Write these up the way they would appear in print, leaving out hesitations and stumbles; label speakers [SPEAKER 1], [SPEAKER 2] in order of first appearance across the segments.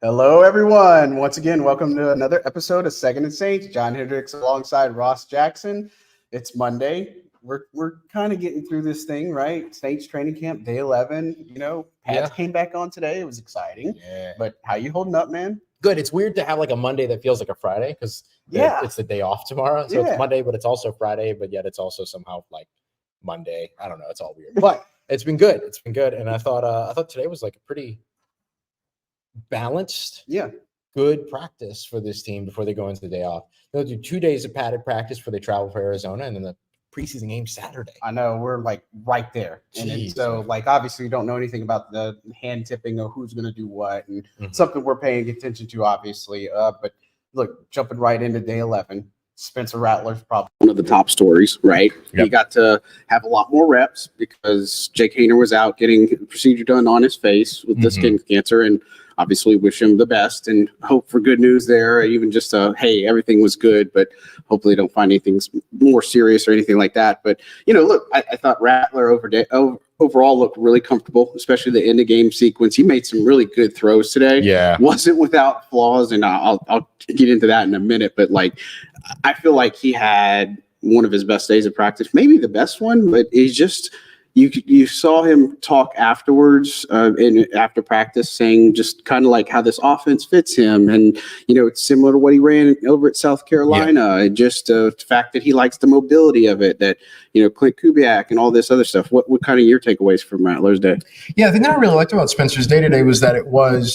[SPEAKER 1] Hello, everyone. Once again, welcome to another episode of Second and Saints. John Hendricks alongside Ross Jackson. It's Monday. We're kind of getting through this thing, right? Saints training camp, day 11. You know, Pats came back on today. It was exciting. Yeah. But how you holding up, man?
[SPEAKER 2] Good. It's weird to have like a Monday that feels like a Friday because it's the day off tomorrow. So it's Monday, but it's also Friday, but yet it's also somehow like Monday. I don't know. It's all weird. But it's been good. It's been good. And I thought today was like a pretty balanced, good practice for this team before they go into the day off. They'll do 2 days of padded practice before they travel for Arizona, and then the preseason game Saturday.
[SPEAKER 1] I know, we're like right there. And so like obviously you don't know anything about the hand tipping or who's going to do what, and something we're paying attention to, obviously. But look, jumping right into day 11, Spencer Rattler's probably one of the top stories, right? Yep. He got to have a lot more reps because Jake Haener was out getting a procedure done on his face with the skin cancer, and obviously wish him the best and hope for good news there. Even just hey, everything was good, but hopefully don't find anything more serious or anything like that. But, you know, look, I thought Rattler overall looked really comfortable, especially the end of game sequence. He made some really good throws today. Yeah. Wasn't without flaws, and I'll get into that in a minute. But, like, I feel like he had one of his best days of practice, maybe the best one, but he's just – You saw him talk afterwards after practice, saying just kind of like how this offense fits him. And, you know, it's similar to what he ran over at South Carolina. And just the fact that he likes the mobility of it, that, you know, Klint Kubiak and all this other stuff. What kind of your takeaways from Rattler's day?
[SPEAKER 3] Yeah, the thing that I really liked about Spencer's day today was that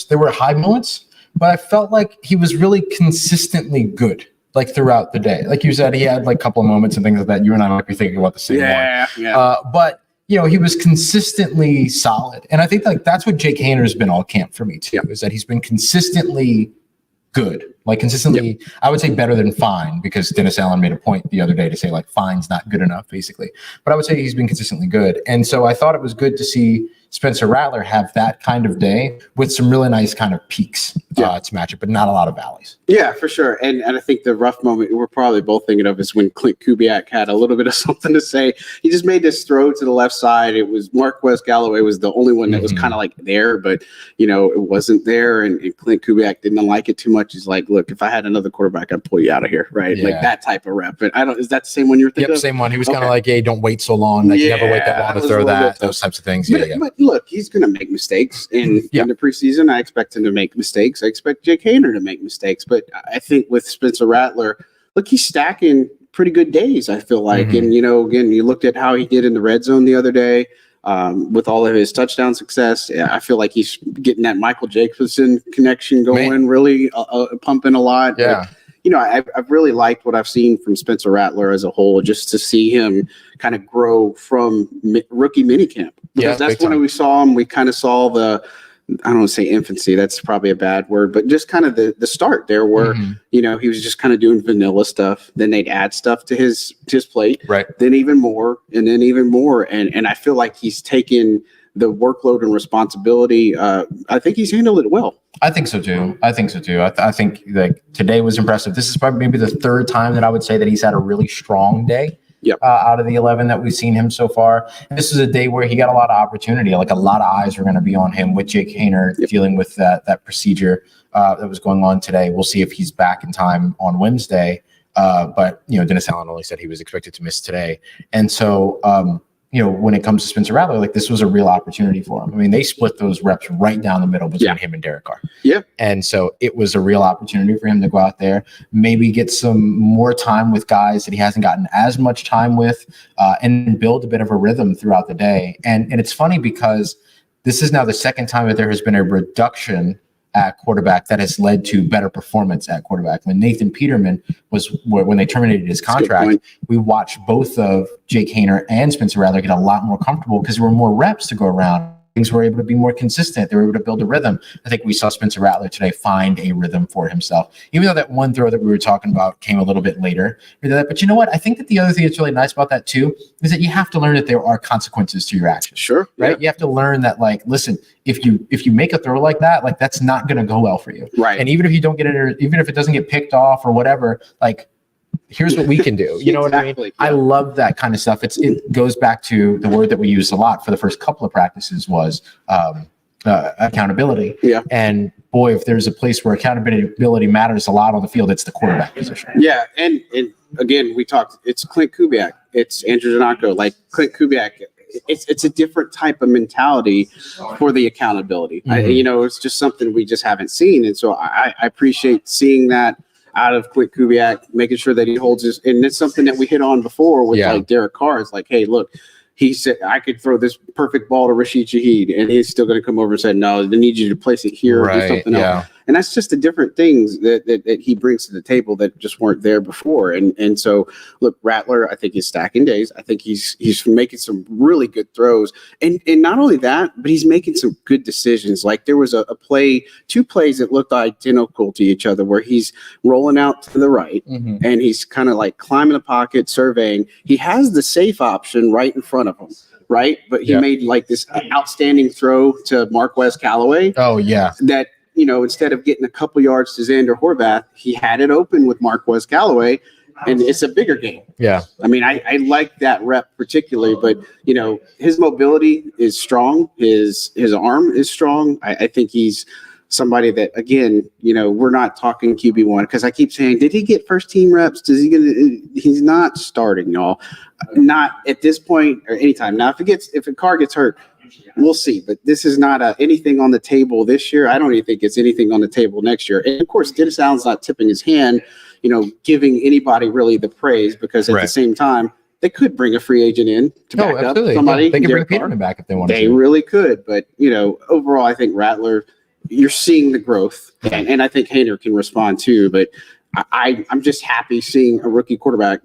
[SPEAKER 3] there were high moments, but I felt like he was really consistently good. Like throughout the day. Like you said, he had like a couple of moments and things like that. You and I might be thinking about the same one. Yeah. But you know, he was consistently solid. And I think like that's what Jake Haener has been all camp for me too, is that he's been consistently good. Like consistently, I would say better than fine, because Dennis Allen made a point the other day to say like fine's not good enough, basically. But I would say he's been consistently good. And so I thought it was good to see Spencer Rattler have that kind of day with some really nice kind of peaks to match it, but not a lot of valleys. Yeah, for sure. And I think the rough moment we're probably both thinking of is when Klint Kubiak had a little bit of something to say. He just made this throw to the left side. It was Marquez Galloway was the only one that was kind of like there, but, you know, it wasn't there. And Klint Kubiak didn't like it too much. He's like, look, if I had another quarterback, I'd pull you out of here, right? Yeah. Like that type of rep. But is that the same one you're thinking of? Same one. He was kind of like, hey, don't wait so long. Like, you never wait that long to throw that, those types of things.
[SPEAKER 1] But look, he's going to make mistakes in the preseason. I expect him to make mistakes. I expect Jake Haener to make mistakes. But I think with Spencer Rattler, look, he's stacking pretty good days, I feel like. And, you know, again, you looked at how he did in the red zone the other day with all of his touchdown success. I feel like he's getting that Michael Jacobson connection going, really pumping a lot. Yeah. But, you know, I've really liked what I've seen from Spencer Rattler as a whole, just to see him kind of grow from rookie minicamp. Because that's when we saw him. We kind of saw I don't want to say infancy, that's probably a bad word, but just kind of the start there where, you know, he was just kind of doing vanilla stuff. Then they'd add stuff to his plate. Right. Then even more, and then even more. And I feel like he's taken the workload and responsibility. I think he's handled it well.
[SPEAKER 3] I think so too. I think like today was impressive. This is probably maybe the third time that I would say that he's had a really strong day. Out of the 11 that we've seen him so far. And this is a day where he got a lot of opportunity. Like a lot of eyes were going to be on him with Jake Haener dealing with that procedure that was going on today. We'll see if he's back in time on Wednesday. But, you know, Dennis Allen only said he was expected to miss today. And so, you know, when it comes to Spencer Rattler, like this was a real opportunity for him. I mean, they split those reps right down the middle between him and Derek Carr. Yeah. And so it was a real opportunity for him to go out there, maybe get some more time with guys that he hasn't gotten as much time with, and build a bit of a rhythm throughout the day. And it's funny because this is now the second time that there has been a reduction at quarterback that has led to better performance at quarterback. When Nathan Peterman when they terminated his contract, we watched both of Jake Haener and Spencer Rattler get a lot more comfortable because there were more reps to go around. things were able to be more consistent. They were able to build a rhythm. I think we saw Spencer Rattler today find a rhythm for himself, even though that one throw that we were talking about came a little bit later. But you know what? I think that the other thing that's really nice about that too is that you have to learn that there are consequences to your actions.
[SPEAKER 1] Sure.
[SPEAKER 3] Right.
[SPEAKER 1] Yeah.
[SPEAKER 3] You have to learn that, like, listen, if you make a throw like that, like, that's not going to go well for you.
[SPEAKER 1] Right.
[SPEAKER 3] And even if you don't get it, or even if it doesn't get picked off or whatever, like, here's what we can do. You know
[SPEAKER 1] Exactly,
[SPEAKER 3] what I mean?
[SPEAKER 1] yeah.
[SPEAKER 3] I love that kind of stuff. It goes back to the word that we used a lot for the first couple of practices was accountability.
[SPEAKER 1] Yeah.
[SPEAKER 3] And boy, if there's a place where accountability matters a lot on the field, it's the quarterback position.
[SPEAKER 1] Yeah. And again, we talked, it's Clint Kubiak, it's Andrew Janako, like Clint Kubiak. It's a different type of mentality for the accountability.
[SPEAKER 3] Mm-hmm.
[SPEAKER 1] It's just something we just haven't seen. And so I appreciate seeing that out of Clint Kubiak, making sure that he holds his, and it's something that we hit on before with like Derek Carr. It's like, hey, look, he said I could throw this perfect ball to Rashid Shaheed, and he's still going to come over and say, no, they need you to place it here or do something else. And that's just the different things that he brings to the table that just weren't there before. And so, look, Rattler, I think he's stacking days. I think he's making some really good throws. And not only that, but he's making some good decisions. Like there was two plays that looked identical to each other where he's rolling out to the right and he's kind of like climbing the pocket, surveying. He has the safe option right in front of him. Right. But he made like this outstanding throw to Marquez Callaway.
[SPEAKER 3] Oh, yeah.
[SPEAKER 1] That, instead of getting a couple yards to Xander Horvath, he had it open with Marquez Callaway, and it's a bigger game.
[SPEAKER 3] Yeah.
[SPEAKER 1] I mean, I like that rep particularly, but, his mobility is strong. His arm is strong. I think he's somebody that, again, we're not talking QB1 because I keep saying, did he get first team reps? He's not starting, y'all. Not at this point or anytime. Now, if a Carr gets hurt, we'll see. But this is not anything on the table this year. I don't even think it's anything on the table next year. And of course, Dennis Allen's not tipping his hand, giving anybody really the praise because at the same time, they could bring a free agent in to back up somebody.
[SPEAKER 3] They could bring Peterman back if they wanted to.
[SPEAKER 1] They really could. But, overall, I think Rattler, you're seeing the growth. And I think Haener can respond too. But I'm just happy seeing a rookie quarterback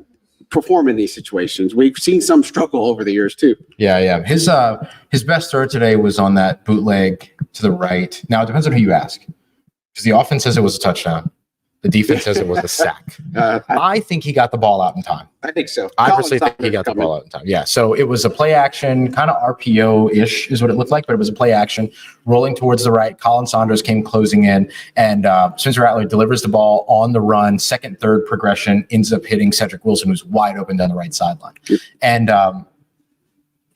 [SPEAKER 1] perform in these situations. We've seen some struggle over the years too.
[SPEAKER 3] Yeah. His best throw today was on that bootleg to the right. Now it depends on who you ask, because the offense says it was a touchdown. The defense says it was a sack. I think he got the ball out in time.
[SPEAKER 1] I think so.
[SPEAKER 3] I personally think he got the ball out in time. Yeah. So it was a play action, kind of RPO-ish is what it looked like, but it was a play action rolling towards the right. Colin Saunders came closing in, and Spencer Rattler delivers the ball on the run. Second, third progression ends up hitting Cedric Wilson, who's wide open down the right sideline. And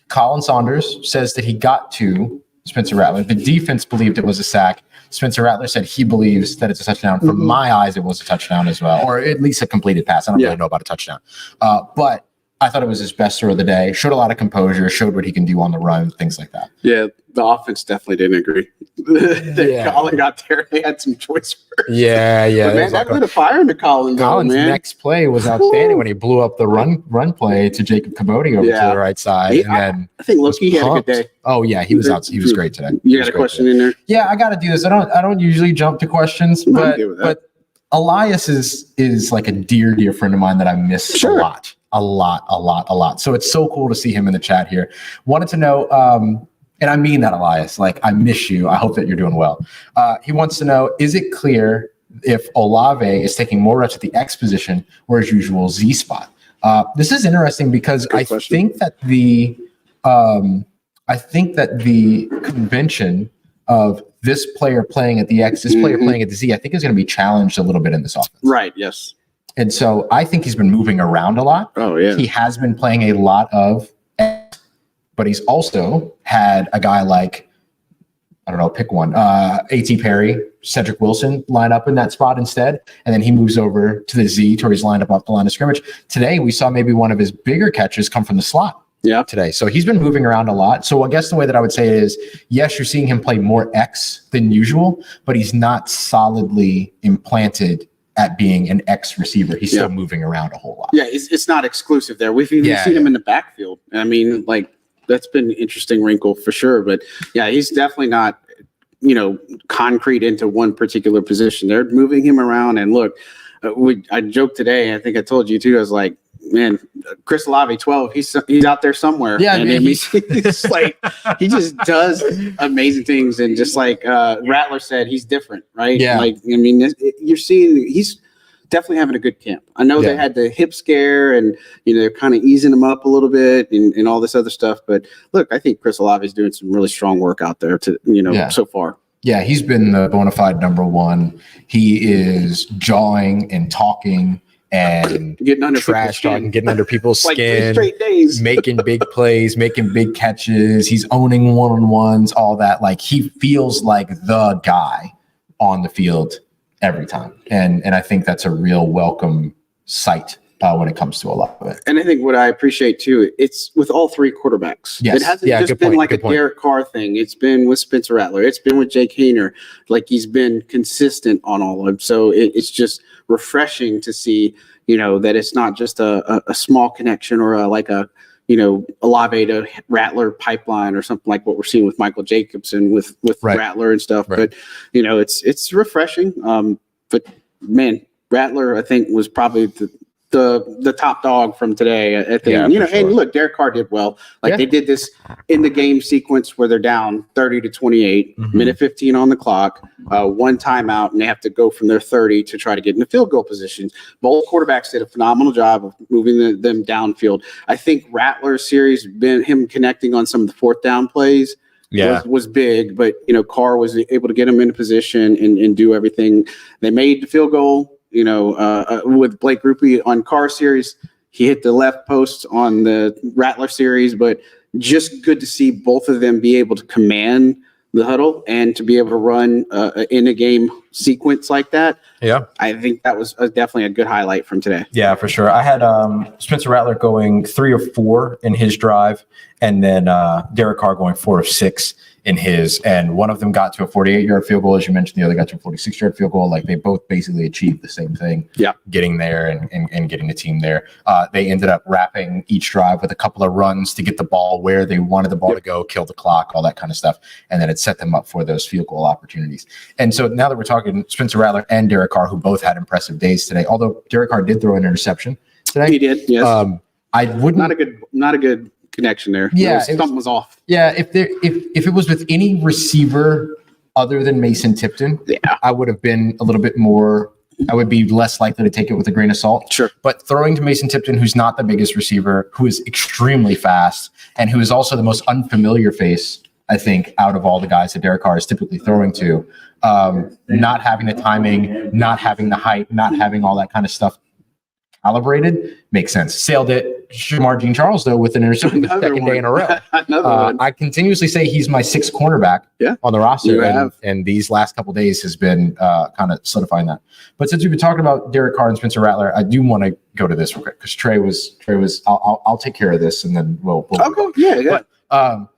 [SPEAKER 3] Colin Saunders says that he got to Spencer Rattler. The defense believed it was a sack. Spencer Rattler said he believes that it's a touchdown. From my eyes, it was a touchdown as well, or at least a completed pass. I don't really know about a touchdown. But I thought it was his best throw of the day. Showed a lot of composure, showed what he can do on the run, things like that.
[SPEAKER 1] Yeah, the offense definitely didn't agree. Colin got there. They had some choice words.
[SPEAKER 3] Yeah.
[SPEAKER 1] But man, that lit a fire into Colin.
[SPEAKER 3] Colin's next play was outstanding when he blew up the run play to Jacob Caboti over to the right side.
[SPEAKER 1] I think Loki had a good day.
[SPEAKER 3] Oh yeah, he was out. He was great today.
[SPEAKER 1] You got a question in there?
[SPEAKER 3] Yeah, I got to do this. I don't usually jump to questions, but Elias is like a dear friend of mine that I miss a lot. So it's so cool to see him in the chat here. Wanted to know, and I mean that, Elias, like, I miss you. I hope that you're doing well. He wants to know, is it clear if Olave is taking more reps at the X position or his usual Z spot? This is interesting because I think that the convention of this player playing at the X, this player playing at the Z, I think is going to be challenged a little bit in this offense.
[SPEAKER 1] Right. Yes.
[SPEAKER 3] And so I think he's been moving around a lot.
[SPEAKER 1] Oh, yeah.
[SPEAKER 3] He has been playing a lot of X, but he's also had a guy like, I don't know, pick one, A.T. Perry, Cedric Wilson line up in that spot instead. And then he moves over to the Z to where he's lined up off the line of scrimmage. Today, we saw maybe one of his bigger catches come from the slot.
[SPEAKER 1] Yeah.
[SPEAKER 3] Today. So he's been moving around a lot. So I guess the way that I would say it is, yes, you're seeing him play more X than usual, but he's not solidly implanted at being an X receiver. He's still moving around a whole lot.
[SPEAKER 1] Yeah, it's not exclusive there. We've even seen him in the backfield. I mean, like, that's been an interesting wrinkle for sure. But yeah, he's definitely not, concrete into one particular position. They're moving him around. And look, I joked today, I think I told you too, I was like, man, Chris Olave, 12. He's out there somewhere.
[SPEAKER 3] Yeah,
[SPEAKER 1] and he's like he just does amazing things, and just like Rattler said, he's different, right?
[SPEAKER 3] Yeah.
[SPEAKER 1] Like I mean, you're seeing he's definitely having a good camp. I know they had the hip scare, and they're kind of easing him up a little bit, and all this other stuff. But look, I think Chris Olave is doing some really strong work out there so far.
[SPEAKER 3] Yeah, he's been the bona fide number one. He is jawing and talking and
[SPEAKER 1] getting under
[SPEAKER 3] trash talking, getting under people's
[SPEAKER 1] like
[SPEAKER 3] skin,
[SPEAKER 1] 3 straight days,
[SPEAKER 3] making big plays, making big catches. He's owning one-on-ones, all that. Like, he feels like the guy on the field every time. And I think that's a real welcome sight when it comes to a lot of it.
[SPEAKER 1] And I think what I appreciate too, it's with all 3 quarterbacks.
[SPEAKER 3] Yes.
[SPEAKER 1] It hasn't just been like a Derek Carr thing. It's been with Spencer Rattler. It's been with Jake Haener. Like, he's been consistent on all of them. So it's just refreshing to see, that it's not just a small connection or Olave to Rattler pipeline or something like what we're seeing with Michael Jacobson with Rattler and stuff. Right. But, it's refreshing. But man, Rattler, I think, was probably the top dog from today. I think, and look, Derek Carr did well. Like, they did this in the game sequence where they're down 30-28, minute 15 on the clock, 1 timeout, and they have to go from their 30 to try to get in the field goal positions. Both quarterbacks did a phenomenal job of moving them downfield. I think Rattler's series, been him connecting on some of the 4th down plays, was big, but Carr was able to get him into position and do everything. They made the field goal. With Blake Rupe on Carr series, he hit the left post on the Rattler series, but just good to see both of them be able to command the huddle and to be able to run in a game sequence like that.
[SPEAKER 3] Yeah.
[SPEAKER 1] I think that was definitely a good highlight from today.
[SPEAKER 3] Yeah, for sure. I had Spencer Rattler going 3 of 4 in his drive, and then Derek Carr going 4 of 6 in his, and one of them got to a 48-yard field goal, as you mentioned. The other got to a 46-yard field goal. Like, they both basically achieved the same thing. Yeah, getting there and getting the team there. They ended up wrapping each drive with a couple of runs to get the ball where they wanted the ball to go, kill the clock, all that kind of stuff, and then it set them up for those field goal opportunities. And so now that we're talking Spencer Rattler and Derek Carr, who both had impressive days today, although Derek Carr did throw an interception today.
[SPEAKER 1] He did, yes.
[SPEAKER 3] I wouldn't.
[SPEAKER 1] Not a good connection there.
[SPEAKER 3] Yeah,
[SPEAKER 1] something was off.
[SPEAKER 3] Yeah, if it was with any receiver other than Mason Tipton, I would have been a little bit more. I would be less likely to take it with a grain of salt.
[SPEAKER 1] Sure.
[SPEAKER 3] But throwing to Mason Tipton, who's not the biggest receiver, who is extremely fast, and who is also the most unfamiliar face, I think, out of all the guys that Derek Carr is typically throwing to, not having the timing, not having the height, not having all that kind of stuff calibrated, makes sense. Sailed it. Shamar Jean Charles, though, with an interception the second day in a row. I continuously say he's my 6th cornerback on the roster, and these last couple days has been kind of solidifying that. But since we've been talking about Derek Carr and Spencer Rattler, I do want to go to this real quick, because Trey was. I'll take care of this, and then we'll
[SPEAKER 1] go. Yeah.
[SPEAKER 3] But,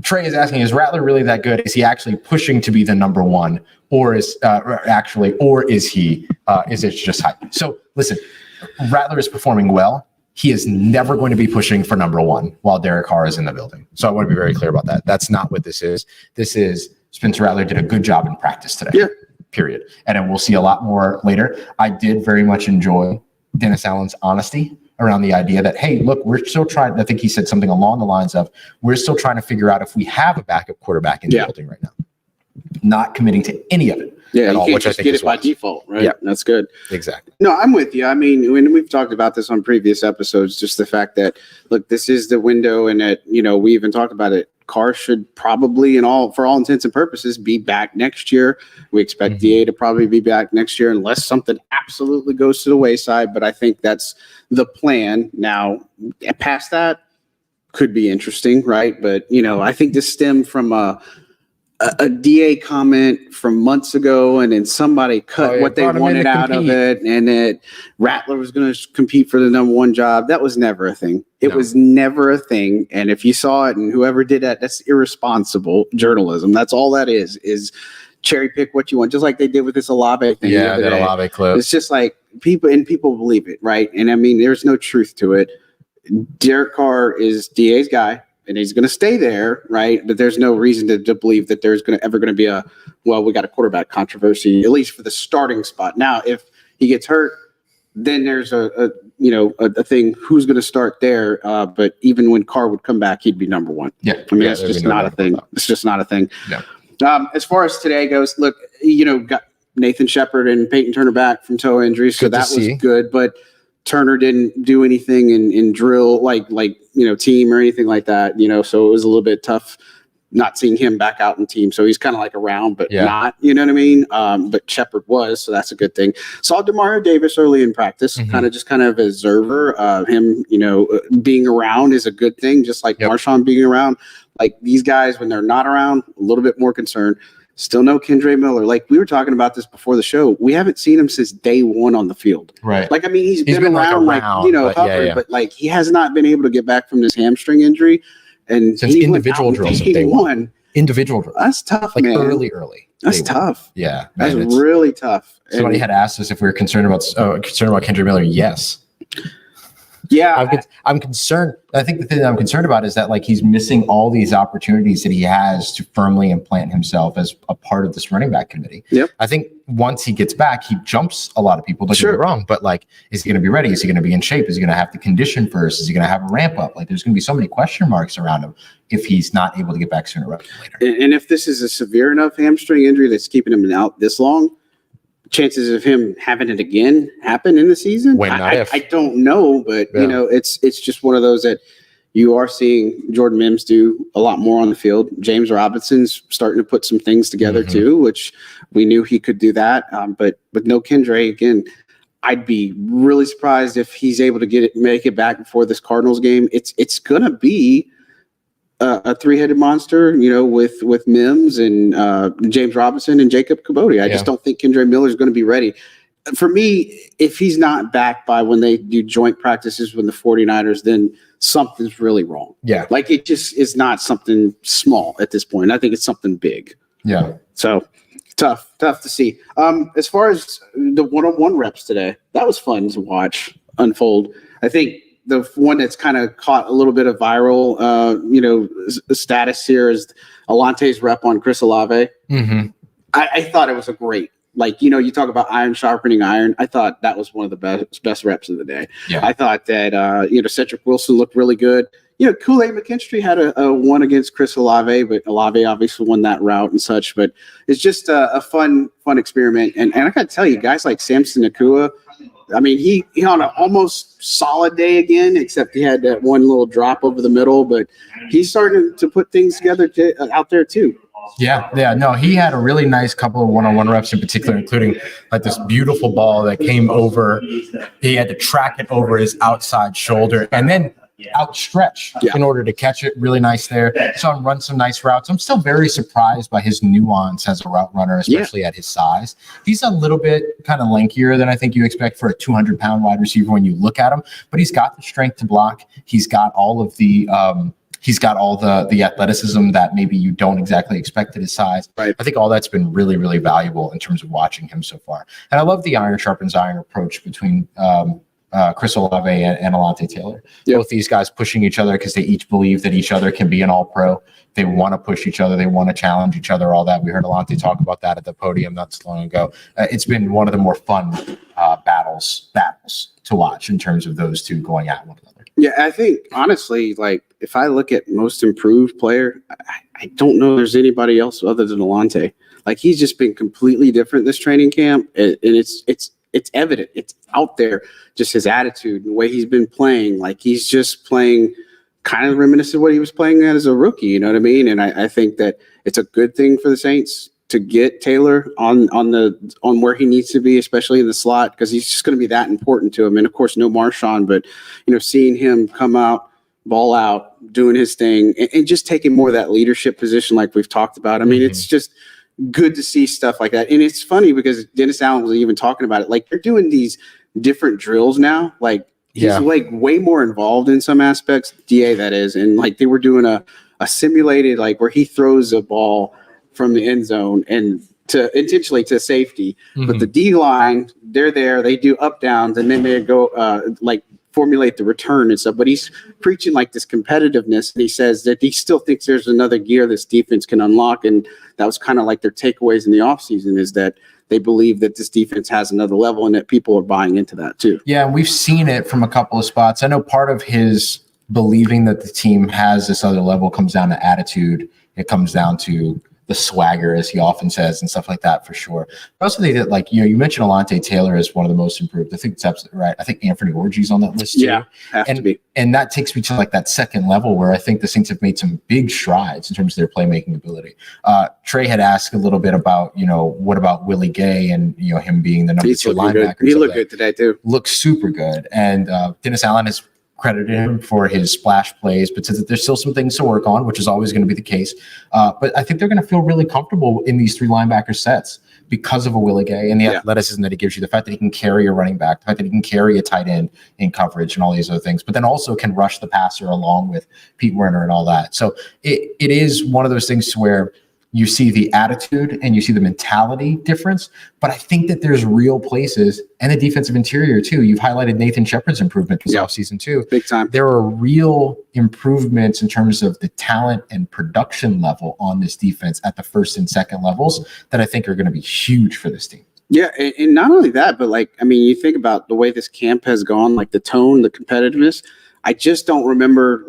[SPEAKER 3] Trey is asking, is Rattler really that good? Is he actually pushing to be the number one, or is he? Is it just hype? So listen, Rattler is performing well. He is never going to be pushing for number one while Derek Carr is in the building. So I want to be very clear about that. That's not what this is. This is Spencer Rattler did a good job in practice today. Yeah. Period. And then we'll see a lot more later. I did very much enjoy Dennis Allen's honesty around the idea that, hey, look, we're still trying. I think he said something along the lines of, we're still trying to figure out if we have a backup quarterback in the building right now. Not committing to any of it.
[SPEAKER 1] Yeah, you can't just get it by default, right? Yeah, that's good.
[SPEAKER 3] Exactly.
[SPEAKER 1] No, I'm with you. I mean, when we've talked about this on previous episodes, just the fact that, look, this is the window, and that, we even talked about it. Carr should probably, for all intents and purposes, be back next year. We expect DA to probably be back next year, unless something absolutely goes to the wayside. But I think that's the plan. Now, past that could be interesting, right? But I think this stemmed from a DA comment from months ago, and then somebody cut what they wanted out of it, and that Rattler was going to compete for the number one job. That was never a thing. It was never a thing. And if you saw it, and whoever did that, that's irresponsible journalism. That's all that is cherry pick what you want, just like they did with this Olave thing.
[SPEAKER 3] Yeah, that Olave clip.
[SPEAKER 1] It's just like people believe it, right? And I mean, there's no truth to it. Derek Carr is DA's guy, and he's going to stay there, right? But there's no reason to believe that there's ever going to be we got a quarterback controversy, at least for the starting spot. Now, if he gets hurt, then there's a thing who's going to start there. But even when Carr would come back, he'd be number one.
[SPEAKER 3] Yeah.
[SPEAKER 1] I mean, that's just not a thing. It's just not a thing.
[SPEAKER 3] Yeah.
[SPEAKER 1] As far as today goes, look, got Nathan Shepard and Peyton Turner back from toe injuries, so that was good. But Turner didn't do anything in drill like team or anything like that. So it was a little bit tough not seeing him back out in team. So he's kind of like around, but not, you know what I mean? But Shepard was, so that's a good thing. Saw Demario Davis early in practice, kind of an observer. Him, being around is a good thing, just like Marshawn being around. Like these guys, when they're not around, a little bit more concerned. Still no Kendre Miller. Like we were talking about this before the show. We haven't seen him since day one on the field.
[SPEAKER 3] Right.
[SPEAKER 1] Like, I mean, he's been around, but like he has not been able to get back from this hamstring injury. And
[SPEAKER 3] since individual drills of day one. Individual drills.
[SPEAKER 1] That's tough,
[SPEAKER 3] like
[SPEAKER 1] man.
[SPEAKER 3] Early.
[SPEAKER 1] That's tough.
[SPEAKER 3] Yeah.
[SPEAKER 1] That's really tough.
[SPEAKER 3] Somebody had asked us if we were concerned about Kendre Miller. Yes.
[SPEAKER 1] Yeah.
[SPEAKER 3] I'm concerned. I think the thing that I'm concerned about is that like he's missing all these opportunities that he has to firmly implant himself as a part of this running back committee.
[SPEAKER 1] Yep.
[SPEAKER 3] I think once he gets back, he jumps a lot of people. Don't get me wrong, but like, is he going to be ready? Is he going to be in shape? Is he going to have to condition first? Is he going to have a ramp up? Like, there's going to be so many question marks around him if he's not able to get back sooner rather than later.
[SPEAKER 1] And if this is a severe enough hamstring injury that's keeping him out this long, chances of him having it again happen in the season? I don't know, but it's just one of those that you are seeing Jordan Mims do a lot more on the field. James Robinson's starting to put some things together too, which we knew he could do that. But with no Kendre, again, I'd be really surprised if he's able to make it back before this Cardinals game. It's gonna be a three-headed monster, with Mims and James Robinson and Jacob Kubota. I just don't think Kendre Miller is going to be ready. For me, if he's not back by when they do joint practices with the 49ers, then something's really wrong.
[SPEAKER 3] Yeah.
[SPEAKER 1] Like it just is not something small at this point. I think it's something big.
[SPEAKER 3] Yeah.
[SPEAKER 1] So tough to see. As far as the one-on-one reps today, that was fun to watch unfold. I think the one that's kind of caught a little bit of viral, status here is Alontae's rep on Chris Olave.
[SPEAKER 3] Mm-hmm.
[SPEAKER 1] I thought it was a great, you talk about iron sharpening iron. I thought that was one of the best reps of the day. Yeah. I thought that, Cedric Wilson looked really good. Kool-Aid McKinstry had a one against Chris Olave, but Olave obviously won that route and such. But it's just a fun experiment. And I got to tell you, guys like Samson Nakua, I mean, he on an almost solid day again, except he had that one little drop over the middle. But he's starting to put things together out there too.
[SPEAKER 3] Yeah. No, he had a really nice couple of one-on-one reps in particular, including like this beautiful ball that came over. He had to track it over his outside shoulder and then outstretch in order to catch it. Really nice there. Saw him run some nice routes. I'm still very surprised by his nuance as a route runner, especially at his size. He's a little bit kind of lankier than I think you expect for a 200-pound wide receiver when you look at him, but he's got the strength to block. He's got all of the the athleticism that maybe you don't exactly expect at his size.
[SPEAKER 1] Right.
[SPEAKER 3] I think all that's been really, really valuable in terms of watching him so far. And I love the iron sharpens iron approach between Chris Olave and Alontae Taylor. Yep. Both these guys pushing each other because they each believe that each other can be an all-pro. They want to push each other. They want to challenge each other, all that. We heard Alontae talk about that at the podium not so long ago. It's been one of the more fun battles to watch in terms of those two going at one another.
[SPEAKER 1] Yeah, I think, honestly, like, if I look at most improved player, I don't know there's anybody else other than Alontae. Like, he's just been completely different this training camp, and it's evident. It's out there, just his attitude, the way he's been playing. Like, he's just playing kind of reminiscent of what he was playing at as a rookie, you know what I mean? And I think that it's a good thing for the Saints to get Taylor on where he needs to be, especially in the slot, because he's just going to be that important to him. And, of course, no Marshawn, but, seeing him come out, ball out, doing his thing, and just taking more of that leadership position like we've talked about. I mean, it's just good to see stuff like that. And it's funny because Dennis Allen was even talking about it. Like, they're doing these different drills now. Like, he's like way more involved in some aspects, DA that is. And like they were doing a simulated, like where he throws a ball from the end zone and to intentionally to safety. But the D line, they're there, they do up downs, and then they go like formulate the return and stuff, but he's preaching like this competitiveness. And he says that he still thinks there's another gear this defense can unlock. And that was kind of like their takeaways in the offseason, is that they believe that this defense has another level and that people are buying into that too.
[SPEAKER 3] Yeah, and we've seen it from a couple of spots. I know part of his believing that the team has this other level comes down to attitude. It comes down to the swagger, as he often says, and stuff like that, for sure. But also, they did, like, you mentioned Alontae Taylor as one of the most improved. I think that's absolutely right. I think Anthony Orgy's on that list too.
[SPEAKER 1] Yeah, have to be.
[SPEAKER 3] And that takes me to like that second level where I think the Saints have made some big strides in terms of their playmaking ability. Trey had asked a little bit about, what about Willie Gay and, him being the number 2 linebacker.
[SPEAKER 1] He looked good today too.
[SPEAKER 3] Looks super good. And Dennis Allen has credited him for his splash plays, but says that there's still some things to work on, which is always going to be the case. But I think they're going to feel really comfortable in these 3 linebacker sets because of a Willie Gay and the athleticism that he gives you, the fact that he can carry a running back, the fact that he can carry a tight end in coverage and all these other things, but then also can rush the passer along with Pete Werner and all that. So it is one of those things to where you see the attitude and you see the mentality difference, but I think that there's real places, and the defensive interior too. You've highlighted Nathan Shepard's improvement this offseason too.
[SPEAKER 1] Big time.
[SPEAKER 3] There are real improvements in terms of the talent and production level on this defense at the first and second levels that I think are going to be huge for this team.
[SPEAKER 1] Yeah, and not only that, but you think about the way this camp has gone, like the tone, the competitiveness. I just don't remember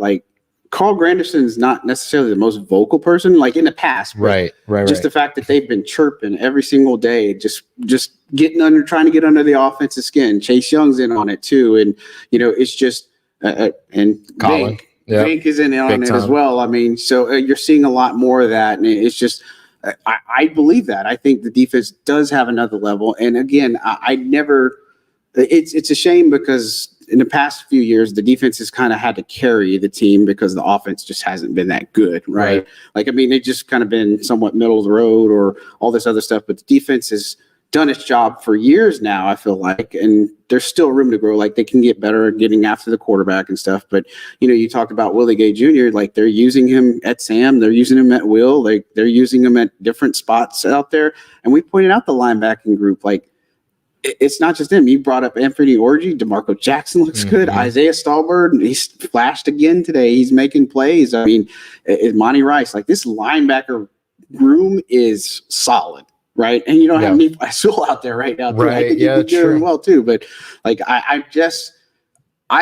[SPEAKER 1] Carl Granderson is not necessarily the most vocal person, like in the past.
[SPEAKER 2] Right.
[SPEAKER 1] The fact that they've been chirping every single day, just trying to get under the offensive skin. Chase Young's in on it too, and it's just and
[SPEAKER 2] Colin.
[SPEAKER 1] Vink is in on
[SPEAKER 2] Big
[SPEAKER 1] it
[SPEAKER 2] time.
[SPEAKER 1] as well. I mean, so you're seeing a lot more of that, and it's just. I believe that. I think the defense does have another level, and again, I never. It's a shame because in the past few years, the defense has kind of had to carry the team because the offense just hasn't been that good, right? They've just kind of been somewhat middle of the road or all this other stuff, but the defense has done its job for years now, I feel like, and there's still room to grow. Like, they can get better at getting after the quarterback and stuff, but, you talked about Willie Gay Jr., like, they're using him at Sam, they're using him at Will, like, they're using him at different spots out there, and we pointed out the linebacking group, like, it's not just him. You brought up Anthony Orgy. DeMarco Jackson looks good. Isaiah Stallbird, he's flashed again today. He's making plays. I mean, Monty Rice. Like, this linebacker room is solid, right? And you don't have any Sewell out there right now. Too.
[SPEAKER 2] Right.
[SPEAKER 1] I think he's doing well too. But I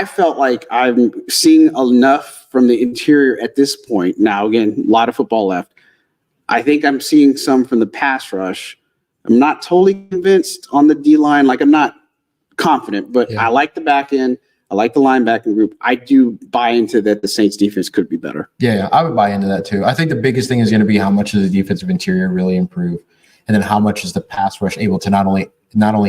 [SPEAKER 1] felt like I'm seeing enough from the interior at this point. Now, again, a lot of football left. I think I'm seeing some from the pass rush. I'm not totally convinced on the D-line. Like, I'm not confident, but I like the back end. I like the linebacking group. I do buy into that the Saints defense could be better.
[SPEAKER 3] Yeah, I would buy into that too. I think the biggest thing is going to be how much does the defensive interior really improve, and then how much is the pass rush able to not only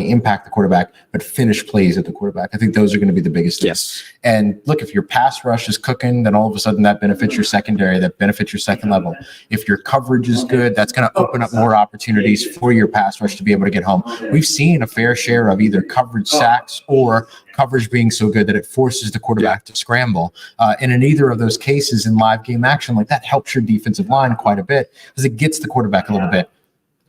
[SPEAKER 3] impact the quarterback, but finish plays at the quarterback. I think those are going to be the biggest things.
[SPEAKER 1] Yes.
[SPEAKER 3] And look, if your pass rush is cooking, then all of a sudden that benefits your secondary, that benefits your second level. If your coverage is good, that's going to open up more opportunities for your pass rush to be able to get home. We've seen a fair share of either coverage sacks or coverage being so good that it forces the quarterback to scramble. And in either of those cases in live game action, like, that helps your defensive line quite a bit because it gets the quarterback a little bit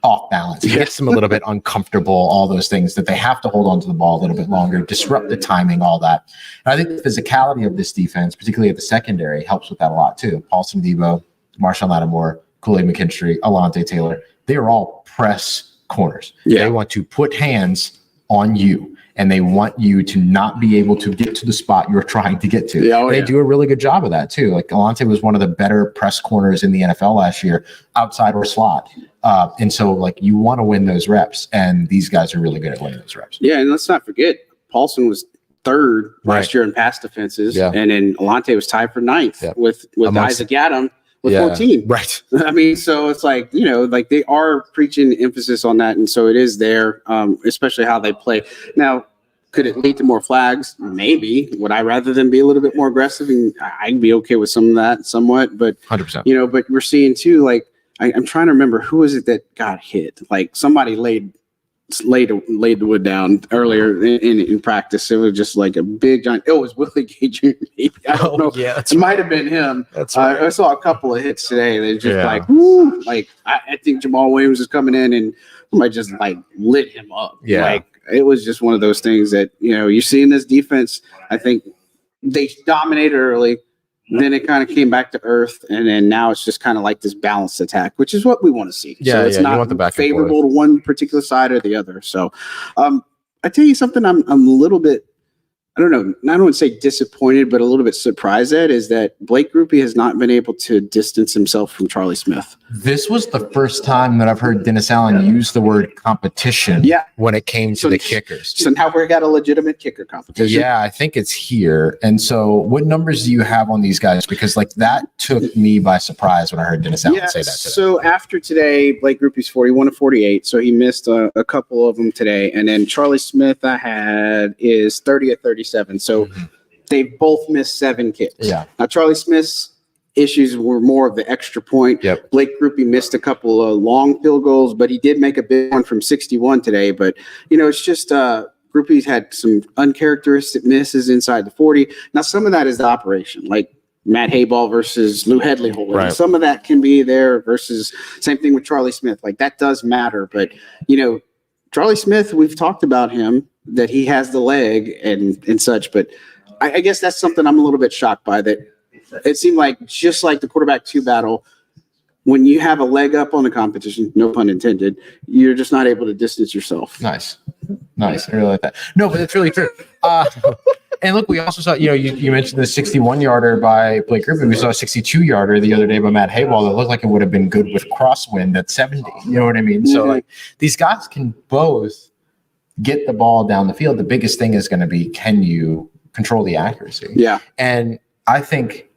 [SPEAKER 3] off balance. It gets them a little bit uncomfortable, all those things that they have to hold on to the ball a little bit longer, disrupt the timing, all that. And I think the physicality of this defense, particularly at the secondary, helps with that a lot too. Paulson Debo, Marshawn Lattimore, Kool-Aid McKinstry, Alontae Taylor, they are all press corners. They want to put hands on you, and they want you to not be able to get to the spot you're trying to get to. They do a really good job of that too. Like, Alontae was one of the better press corners in the NFL last year, outside or slot. And so, like, you want to win those reps, and these guys are really good at winning those reps.
[SPEAKER 1] Yeah, and let's not forget, Paulson was third last year in pass defenses, and then Alontae was tied for ninth with Isaac Adam with 14.
[SPEAKER 3] Right.
[SPEAKER 1] I mean, so it's like, like, they are preaching emphasis on that, and so it is there, especially how they play. Now, could it lead to more flags? Maybe. Would I rather them be a little bit more aggressive? And I'd be okay with some of that somewhat, but
[SPEAKER 3] 100%.
[SPEAKER 1] But we're seeing too, like, I'm trying to remember who was it that got hit. Like, somebody laid the wood down earlier in practice. It was just like a big giant. It was Willie Gay Jr. I don't know.
[SPEAKER 2] Yeah,
[SPEAKER 1] it might have been him.
[SPEAKER 2] That's right.
[SPEAKER 1] I saw a couple of hits today. They're just like, woo. Like, I think Jamal Williams is coming in and somebody just like lit him up.
[SPEAKER 2] Yeah.
[SPEAKER 1] Like, it was just one of those things that, you see in this defense. I think they dominated early. Then it kind of came back to earth, and then now it's just kind of like this balanced attack, which is what we want to see.
[SPEAKER 2] Yeah,
[SPEAKER 1] so it's
[SPEAKER 2] you want the
[SPEAKER 1] not
[SPEAKER 2] back and
[SPEAKER 1] favorable
[SPEAKER 2] forth.
[SPEAKER 1] to one particular side or the other. So I tell you something, I'm a little bit, I don't know, I don't want to say disappointed, but a little bit surprised at is that Blake Grupe has not been able to distance himself from Charlie Smith.
[SPEAKER 3] This was the first time that I've heard Dennis Allen use the word competition
[SPEAKER 2] when it came to the kickers.
[SPEAKER 1] So now we've got a legitimate kicker competition.
[SPEAKER 3] Yeah, I think it's here. And so what numbers do you have on these guys? Because like that took me by surprise when I heard Dennis Allen say that today.
[SPEAKER 1] So after today, Blake Grupe's 41 of 48. So he missed a couple of them today. And then Charlie Smith I had is 30 of 37. So they both missed 7 kicks.
[SPEAKER 3] Yeah.
[SPEAKER 1] Now Charlie Smith's issues were more of the extra point.
[SPEAKER 2] Yep.
[SPEAKER 1] Blake Grupe missed a couple of long field goals, but he did make a big one from 61 today. But, it's just Grupe's had some uncharacteristic misses inside the 40. Now, some of that is the operation, like Matt Hayball versus Lou Headley holding.
[SPEAKER 2] Right.
[SPEAKER 1] Some of that can be there versus same thing with Charlie Smith. Like that does matter. But, Charlie Smith, we've talked about him, that he has the leg and such. But I guess that's something I'm a little bit shocked by, that it seemed like just like the quarterback 2 battle, when you have a leg up on the competition, no pun intended, you're just not able to distance yourself.
[SPEAKER 3] Nice. I really like that. No, but it's really true. And look, we also saw, you mentioned the 61-yarder by Blake Grupe. We saw a 62-yarder the other day by Matt Hayball that looked like it would have been good with crosswind at 70. You know what I mean? So like these guys can both get the ball down the field. The biggest thing is going to be, can you control the accuracy?
[SPEAKER 1] Yeah.
[SPEAKER 3] And I think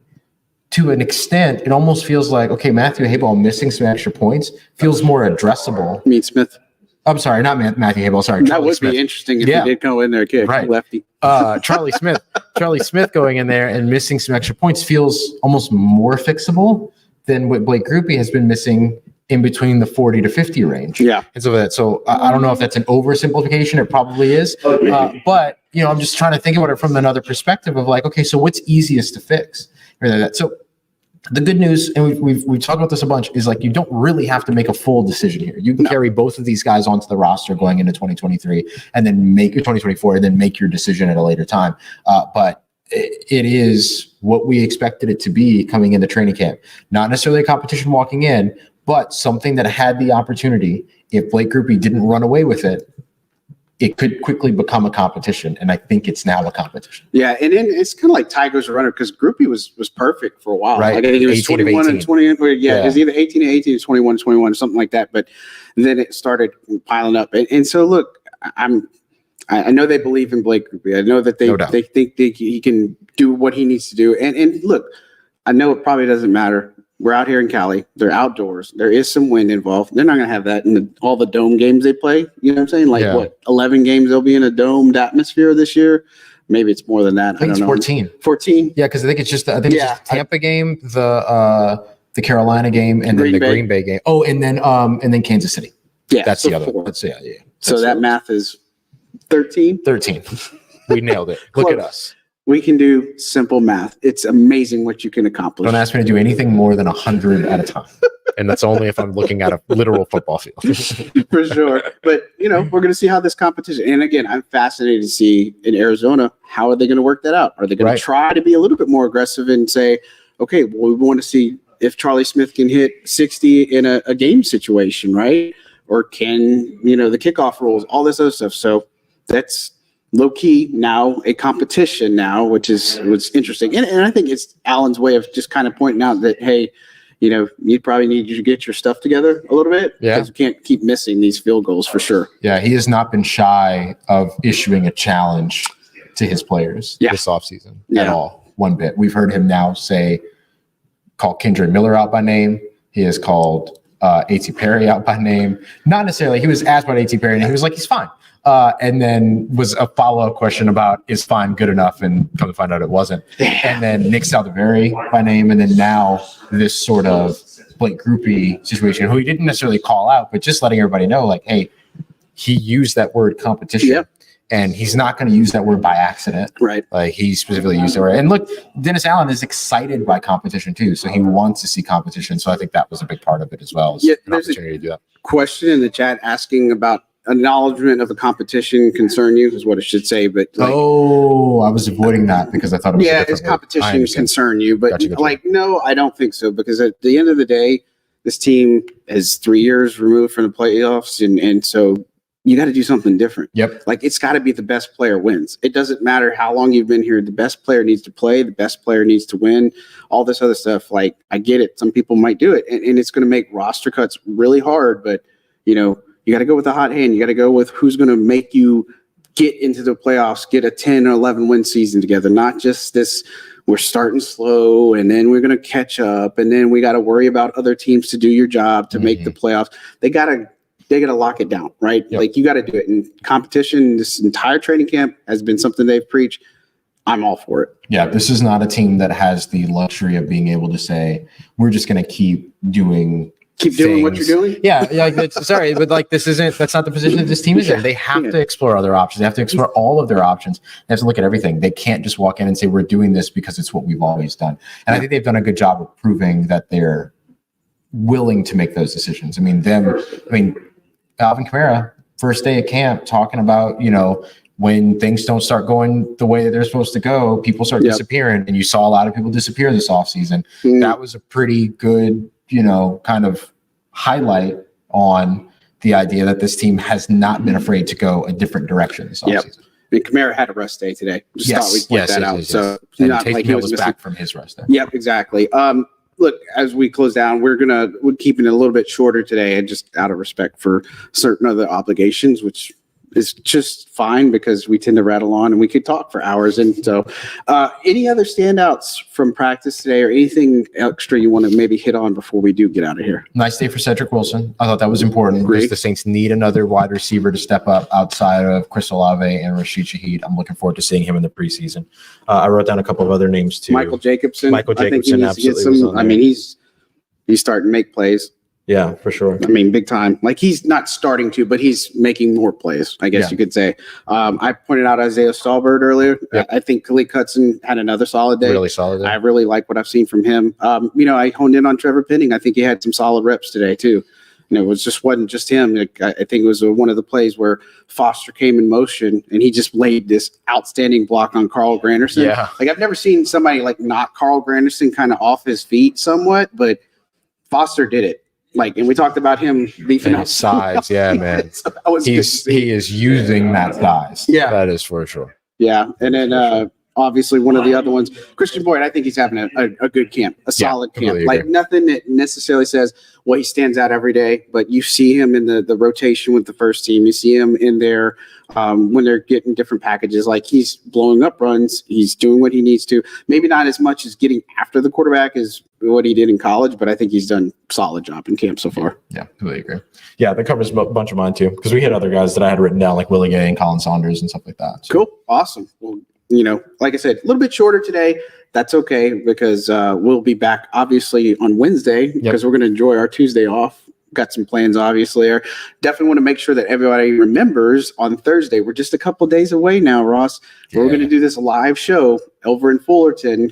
[SPEAKER 3] to an extent, it almost feels like, okay, Matthew Hayball missing some extra points feels more addressable.
[SPEAKER 1] I mean, Smith.
[SPEAKER 3] I'm sorry, not Matthew Hayball. Sorry,
[SPEAKER 1] That
[SPEAKER 3] Charlie
[SPEAKER 1] would
[SPEAKER 3] Smith.
[SPEAKER 1] be interesting if he did go in there and kick lefty.
[SPEAKER 3] Charlie Smith going in there and missing some extra points feels almost more fixable than what Blake Grupe has been missing in between the 40 to 50 range.
[SPEAKER 1] Yeah.
[SPEAKER 3] And so I don't know if that's an oversimplification. It probably is. But, I'm just trying to think about it from another perspective of like, okay, so what's easiest to fix? So the good news, and we've talked about this a bunch, is like you don't really have to make a full decision here. You can carry both of these guys onto the roster going into 2023 and then make your 2024 and then make your decision at a later time. But it is what we expected it to be coming into training camp. Not necessarily a competition walking in, but something that had the opportunity, if Blake Grupe didn't run away with it, it could quickly become a competition, and I think it's now a competition.
[SPEAKER 1] Yeah, and then it's kind of like Ty goes a runner, because Grupe was perfect for a while.
[SPEAKER 3] Right.
[SPEAKER 1] Like I think he was 21 and 20. Yeah, it was either 18 and 18 or 21 21 or something like that. But then it started piling up. And so look, I know they believe in Blake Grupe. I know that they think he can do what he needs to do. And look, I know it probably doesn't matter. We're out here in Cali. They're outdoors. There is some wind involved. They're not going to have that in all the dome games they play. You know what I'm saying? Like 11 games they'll be in a domed atmosphere this year. Maybe it's more than that.
[SPEAKER 3] I think it's 14.
[SPEAKER 1] 14.
[SPEAKER 3] Yeah, because I think it's just it's just Tampa game, the Carolina game, and then the Green Bay game. Oh, and then Kansas City.
[SPEAKER 1] Yeah,
[SPEAKER 3] that's
[SPEAKER 1] so
[SPEAKER 3] the other.
[SPEAKER 1] 4.
[SPEAKER 3] That's
[SPEAKER 1] So that math is 13.
[SPEAKER 3] 13. We nailed it. Look at us.
[SPEAKER 1] We can do simple math. It's amazing what you can accomplish.
[SPEAKER 3] Don't ask me to do anything more than 100 at a time.
[SPEAKER 2] And that's only if I'm looking at a literal football field.
[SPEAKER 1] For sure. But, we're going to see how this competition, and again, I'm fascinated to see in Arizona, how are they going to work that out? Are they going to try to be a little bit more aggressive and say, okay, well, we want to see if Charlie Smith can hit 60 in a game situation, right? Or can, the kickoff rules, all this other stuff. So that's low key now a competition now, which is what's interesting. And I think it's Allen's way of just kind of pointing out that, hey, you probably need to get your stuff together a little bit.
[SPEAKER 3] Yeah.
[SPEAKER 1] Because you can't keep missing these field goals for sure.
[SPEAKER 3] Yeah, he has not been shy of issuing a challenge to his players
[SPEAKER 2] this offseason
[SPEAKER 3] at all, one bit. We've heard him now call Kendre Miller out by name. He has called A.T. Perry out by name. Not necessarily. He was asked about A.T. Perry, and he was like, he's fine. And then was a follow-up question about, is fine good enough? And come to find out it wasn't. And then Nick Saldiveri by name. And then now this sort of Blake Grupe situation, who he didn't necessarily call out, but just letting everybody know, like, hey, he used that word competition.
[SPEAKER 1] Yep.
[SPEAKER 3] And he's not going to use that word by accident.
[SPEAKER 1] Right.
[SPEAKER 3] Like he specifically used the word. And look, Dennis Allen is excited by competition too. So he wants to see competition. So I think that was a big part of it as well.
[SPEAKER 1] Yeah,
[SPEAKER 2] an opportunity to do that.
[SPEAKER 1] Question in the chat asking about acknowledgement of a competition concern you is what it should say. But
[SPEAKER 3] I was avoiding that because I thought it was
[SPEAKER 1] is competition concern you? But
[SPEAKER 3] gotcha.
[SPEAKER 1] No, I don't think so, because at the end of the day, this team is 3 years removed from the playoffs, and so you got to do something different.
[SPEAKER 3] Yep.
[SPEAKER 1] Like, it's got to be the best player wins. It doesn't matter how long you've been here. The best player needs to play. The best player needs to win. All this other stuff. Like, I get it. Some people might do it, and it's going to make roster cuts really hard. But, you got to go with the hot hand. You got to go with who's going to make you get into the playoffs, get a 10 or 11 win season together. Not just this, we're starting slow and then we're going to catch up, and then we got to worry about other teams to do your job to make the playoffs. They got to lock it down, right?
[SPEAKER 3] Yep.
[SPEAKER 1] Like, you got to do it. And competition, this entire training camp has been something they've preached. I'm all for it.
[SPEAKER 3] Yeah, this is not a team that has the luxury of being able to say, we're just going to keep doing
[SPEAKER 1] what you're doing.
[SPEAKER 3] Yeah. But like, that's not the position that this team is in. They have to explore other options. They have to explore all of their options. They have to look at everything. They can't just walk in and say, we're doing this because it's what we've always done. And I think they've done a good job of proving that they're willing to make those decisions. Alvin Kamara, first day of camp, talking about, when things don't start going the way that they're supposed to go, people start disappearing. And you saw a lot of people disappear this offseason. That was a pretty good, kind of highlight on the idea that this team has not been afraid to go a different direction this offseason.
[SPEAKER 1] Kamara had a rest day today. Just thought we'd point that out. So
[SPEAKER 3] and not like he was back from his rest day.
[SPEAKER 1] Yep, exactly. Look, as we close down, we're keeping it a little bit shorter today, and just out of respect for certain other obligations, which is just fine because we tend to rattle on and we could talk for hours. And so, any other standouts from practice today, or anything extra you want to maybe hit on before we do get out of here?
[SPEAKER 3] Nice day for Cedric Wilson. I thought that was important because the Saints need another wide receiver to step up outside of Chris Olave and Rashid Shaheed. I'm looking forward to seeing him in the preseason. I wrote down a couple of other names too.
[SPEAKER 1] Michael Jacobson.
[SPEAKER 3] I think he needs to get some.
[SPEAKER 1] He's starting to make plays.
[SPEAKER 3] Yeah, for sure.
[SPEAKER 1] Big time. Like, he's not starting to, but he's making more plays, I guess you could say. I pointed out Isaiah Stallbird earlier.
[SPEAKER 3] Yep.
[SPEAKER 1] I think Khalid Hudson had another solid day.
[SPEAKER 3] Really solid day.
[SPEAKER 1] I really like what I've seen from him. I honed in on Trevor Penning. I think he had some solid reps today, too. It wasn't just him. I think it was one of the plays where Foster came in motion and he just laid this outstanding block on Carl Granderson.
[SPEAKER 3] Yeah.
[SPEAKER 1] Like, I've never seen somebody knock Carl Granderson kind of off his feet somewhat, but Foster did it. And we talked about him beefing
[SPEAKER 3] out size. Yeah, man.
[SPEAKER 1] So
[SPEAKER 3] he is using that size.
[SPEAKER 1] Yeah,
[SPEAKER 3] that is for sure.
[SPEAKER 1] Yeah, and then obviously one of the other ones, Khristian Boyd. I think he's having a good camp, a solid camp. Nothing that necessarily says, he stands out every day, but you see him in the rotation with the first team. You see him in there when they're getting different packages. He's blowing up runs. He's doing what he needs to. Maybe not as much as getting after the quarterback as what he did in college, but I think he's done a solid job in camp so far.
[SPEAKER 3] Yeah, completely agree. Yeah, that covers a bunch of mine too, because we had other guys that I had written down, like Willie Gay and Colin Saunders and stuff like that. So.
[SPEAKER 1] Cool. Awesome. Well, like I said, a little bit shorter today. That's okay, because we'll be back obviously on Wednesday, because we're going to enjoy our Tuesday off. Got some plans, obviously. Definitely want to make sure that everybody remembers on Thursday. We're just a couple days away now, Ross. Yeah. We're going to do this live show over in Fullerton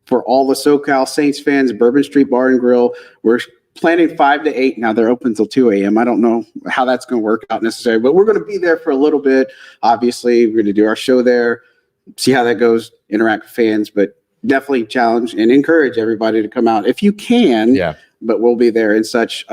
[SPEAKER 1] for all the SoCal Saints fans, Bourbon Street Bar and Grill. We're planning 5 to 8. Now they're open till 2 a.m. I don't know how that's going to work out necessarily, but we're going to be there for a little bit. Obviously, we're going to do our show there, see how that goes, interact with fans, but definitely challenge and encourage everybody to come out if you can.
[SPEAKER 3] Yeah.
[SPEAKER 1] But we'll be there and such.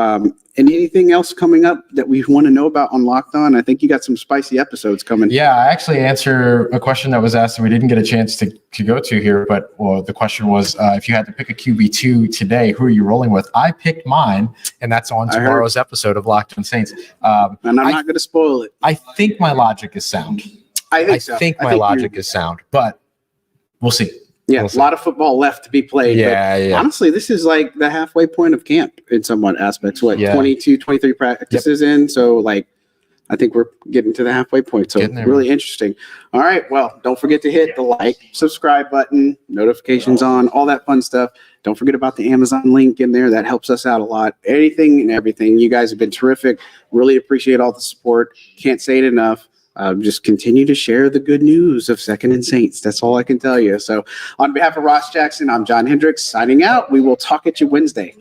[SPEAKER 1] And anything else coming up that we want to know about on Locked On? I think you got some spicy episodes coming.
[SPEAKER 3] Yeah, I actually answer a question that was asked and we didn't get a chance to go to here, but the question was, if you had to pick a QB2 today, who are you rolling with? I picked mine, and that's on tomorrow's episode of Locked On Saints.
[SPEAKER 1] And I'm not going to spoil it.
[SPEAKER 3] I think my logic is sound. I think my logic is sound, but we'll see.
[SPEAKER 1] Yeah, a lot of football left to be played.
[SPEAKER 3] Yeah.
[SPEAKER 1] Honestly, this is like the halfway point of camp in somewhat aspects. 22, 23 practices in. So, I think we're getting to the halfway point. So, really interesting. All right. Well, don't forget to hit the subscribe button, notifications on, all that fun stuff. Don't forget about the Amazon link in there. That helps us out a lot. Anything and everything. You guys have been terrific. Really appreciate all the support. Can't say it enough. Just continue to share the good news of Second and Saints. That's all I can tell you. So on behalf of Ross Jackson, I'm John Hendricks signing out. We will talk at you Wednesday.